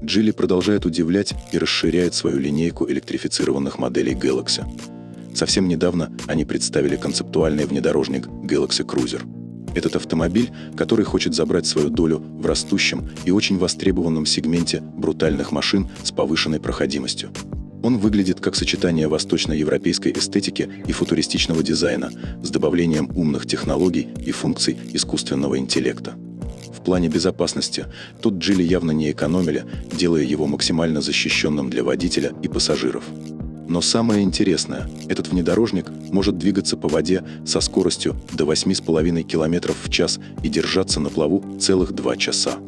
Geely продолжает удивлять и расширяет свою линейку электрифицированных моделей Galaxy. Совсем недавно они представили концептуальный внедорожник Galaxy Cruiser. Этот автомобиль, который хочет забрать свою долю в растущем и очень востребованном сегменте брутальных машин с повышенной проходимостью. Он выглядит как сочетание восточноевропейской эстетики и футуристичного дизайна с добавлением умных технологий и функций искусственного интеллекта. В плане безопасности тут Geely явно не экономили, делая его максимально защищенным для водителя и пассажиров. Но самое интересное, этот внедорожник может двигаться по воде со скоростью до 8,5 км в час и держаться на плаву целых 2 часа.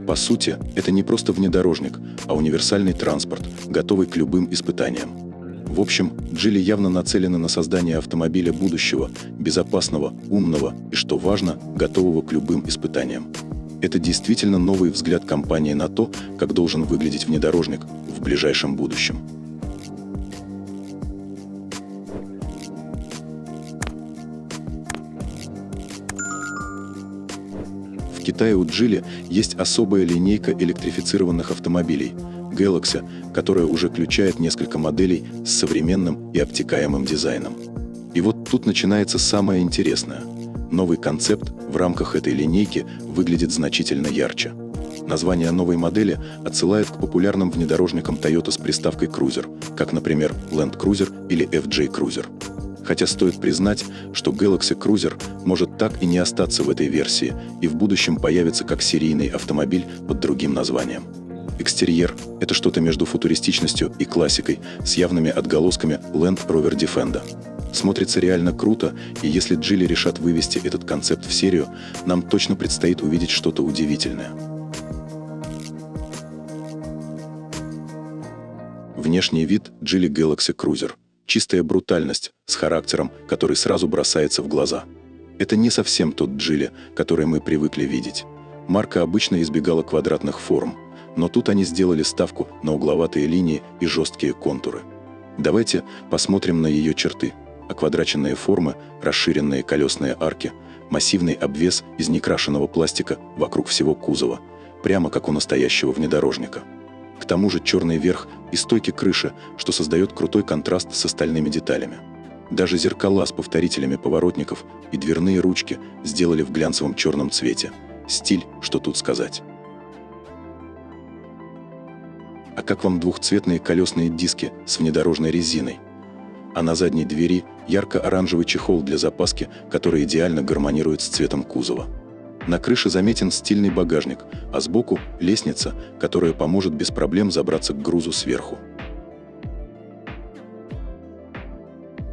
По сути, это не просто внедорожник, а универсальный транспорт, готовый к любым испытаниям. В общем, Geely явно нацелены на создание автомобиля будущего, безопасного, умного и, что важно, готового к любым испытаниям. Это действительно новый взгляд компании на то, как должен выглядеть внедорожник в ближайшем будущем. В Китае у Geely есть особая линейка электрифицированных автомобилей Galaxy, которая уже включает несколько моделей с современным и обтекаемым дизайном. И вот тут начинается самое интересное. Новый концепт в рамках этой линейки выглядит значительно ярче. Название новой модели отсылает к популярным внедорожникам Toyota с приставкой Cruiser, как, например, Land Cruiser или FJ Cruiser. Хотя стоит признать, что Galaxy Cruiser может так и не остаться в этой версии и в будущем появится как серийный автомобиль под другим названием. Экстерьер – это что-то между футуристичностью и классикой с явными отголосками Land Rover Defender. Смотрится реально круто, и если Geely решат вывести этот концепт в серию, нам точно предстоит увидеть что-то удивительное. Внешний вид Geely Galaxy Cruiser. Чистая брутальность с характером, который сразу бросается в глаза. Это не совсем тот Geely, который мы привыкли видеть. Марка обычно избегала квадратных форм, но тут они сделали ставку на угловатые линии и жесткие контуры. Давайте посмотрим на ее черты. Оквадраченные формы, расширенные колесные арки, массивный обвес из некрашенного пластика вокруг всего кузова, прямо как у настоящего внедорожника. К тому же черный верх и стойки крыши, что создает крутой контраст с остальными деталями. Даже зеркала с повторителями поворотников и дверные ручки сделали в глянцевом черном цвете. Стиль, что тут сказать. А как вам двухцветные колесные диски с внедорожной резиной? А на задней двери ярко-оранжевый чехол для запаски, который идеально гармонирует с цветом кузова. На крыше заметен стильный багажник, а сбоку – лестница, которая поможет без проблем забраться к грузу сверху.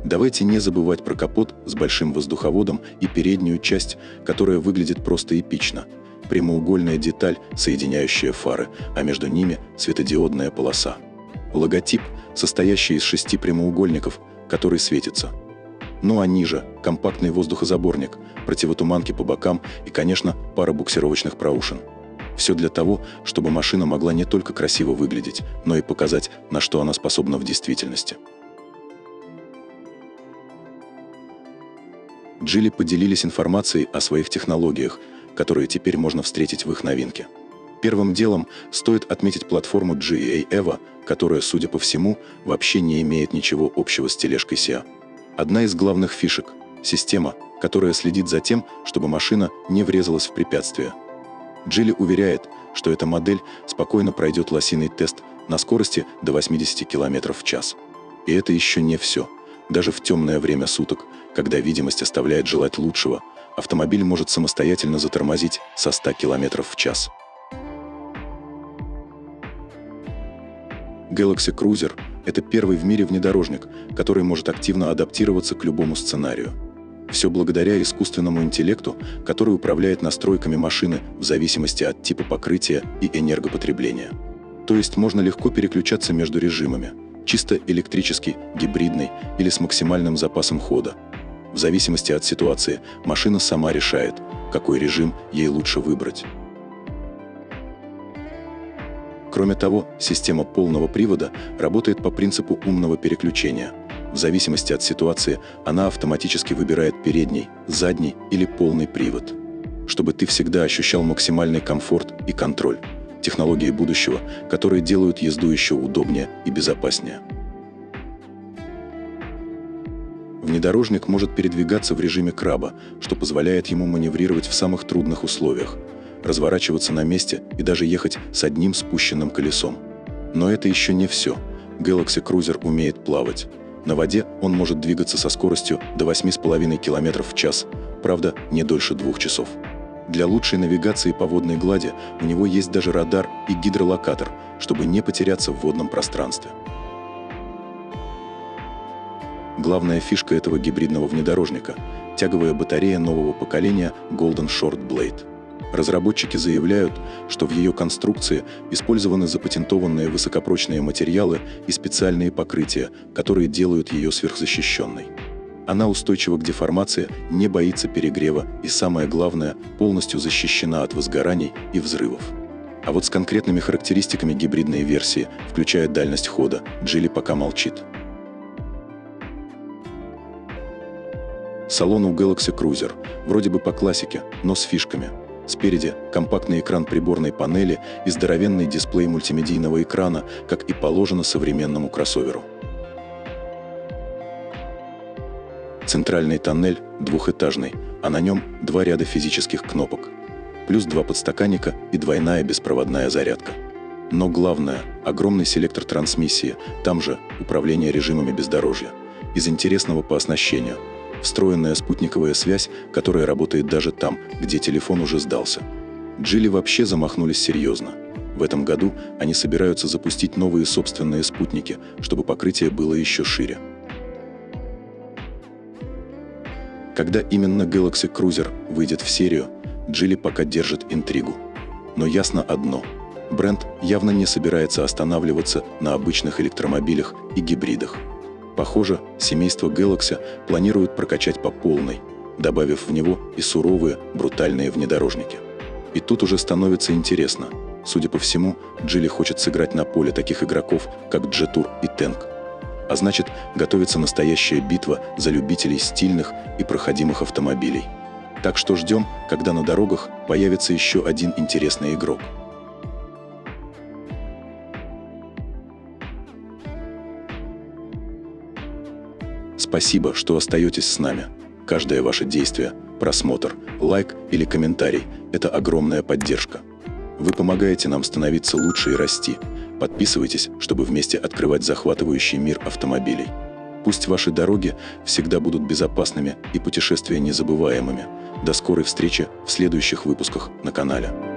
Давайте не забывать про капот с большим воздуховодом и переднюю часть, которая выглядит просто эпично. Прямоугольная деталь, соединяющая фары, а между ними светодиодная полоса. Логотип, состоящий из 6 прямоугольников, который светится. Ну а ниже – компактный воздухозаборник, противотуманки по бокам и, конечно, пара буксировочных проушин. Все для того, чтобы машина могла не только красиво выглядеть, но и показать, на что она способна в действительности. Geely поделились информацией о своих технологиях, которые теперь можно встретить в их новинке. Первым делом стоит отметить платформу GEA EVO, которая, судя по всему, вообще не имеет ничего общего с тележкой SEA. Одна из главных фишек – система, которая следит за тем, чтобы машина не врезалась в препятствия. Geely уверяет, что эта модель спокойно пройдет лосиный тест на скорости до 80 км в час. И это еще не все. Даже в темное время суток, когда видимость оставляет желать лучшего, автомобиль может самостоятельно затормозить со 100 км в час. Galaxy Cruiser – это первый в мире внедорожник, который может активно адаптироваться к любому сценарию. Все благодаря искусственному интеллекту, который управляет настройками машины в зависимости от типа покрытия и энергопотребления. То есть можно легко переключаться между режимами – чисто электрический, гибридный или с максимальным запасом хода. В зависимости от ситуации машина сама решает, какой режим ей лучше выбрать. Кроме того, система полного привода работает по принципу умного переключения. В зависимости от ситуации она автоматически выбирает передний, задний или полный привод. Чтобы ты всегда ощущал максимальный комфорт и контроль. Технологии будущего, которые делают езду еще удобнее и безопаснее. Внедорожник может передвигаться в режиме краба, что позволяет ему маневрировать в самых трудных условиях, разворачиваться на месте и даже ехать с одним спущенным колесом. Но это еще не все. Galaxy Cruiser умеет плавать. На воде он может двигаться со скоростью до 8,5 км в час, правда, не дольше 2 часов. Для лучшей навигации по водной глади у него есть даже радар и гидролокатор, чтобы не потеряться в водном пространстве. Главная фишка этого гибридного внедорожника – тяговая батарея нового поколения Golden Short Blade. Разработчики заявляют, что в ее конструкции использованы запатентованные высокопрочные материалы и специальные покрытия, которые делают ее сверхзащищенной. Она устойчива к деформации, не боится перегрева и, самое главное, полностью защищена от возгораний и взрывов. А вот с конкретными характеристиками гибридной версии, включая дальность хода, Geely пока молчит. Салон у Galaxy Cruiser вроде бы по классике, но с фишками. Спереди компактный экран приборной панели и здоровенный дисплей мультимедийного экрана, как и положено современному кроссоверу. Центральный тоннель двухэтажный, а на нем 2 ряда физических кнопок, плюс 2 подстаканника и двойная беспроводная зарядка. Но главное – огромный селектор трансмиссии, там же управление режимами бездорожья. Из интересного по оснащению – встроенная спутниковая связь, которая работает даже там, где телефон уже сдался. Geely вообще замахнулись серьезно. В этом году они собираются запустить новые собственные спутники, чтобы покрытие было еще шире. Когда именно Galaxy Cruiser выйдет в серию, Geely пока держит интригу. Но ясно одно – бренд явно не собирается останавливаться на обычных электромобилях и гибридах. Похоже, семейство Galaxy планирует прокачать по полной, добавив в него и суровые, брутальные внедорожники. И тут уже становится интересно. Судя по всему, Geely хочет сыграть на поле таких игроков, как Jetour и Tank. А значит, готовится настоящая битва за любителей стильных и проходимых автомобилей. Так что ждем, когда на дорогах появится еще один интересный игрок. Спасибо, что остаетесь с нами. Каждое ваше действие, просмотр, лайк или комментарий – это огромная поддержка. Вы помогаете нам становиться лучше и расти. Подписывайтесь, чтобы вместе открывать захватывающий мир автомобилей. Пусть ваши дороги всегда будут безопасными и путешествия незабываемыми. До скорой встречи в следующих выпусках на канале.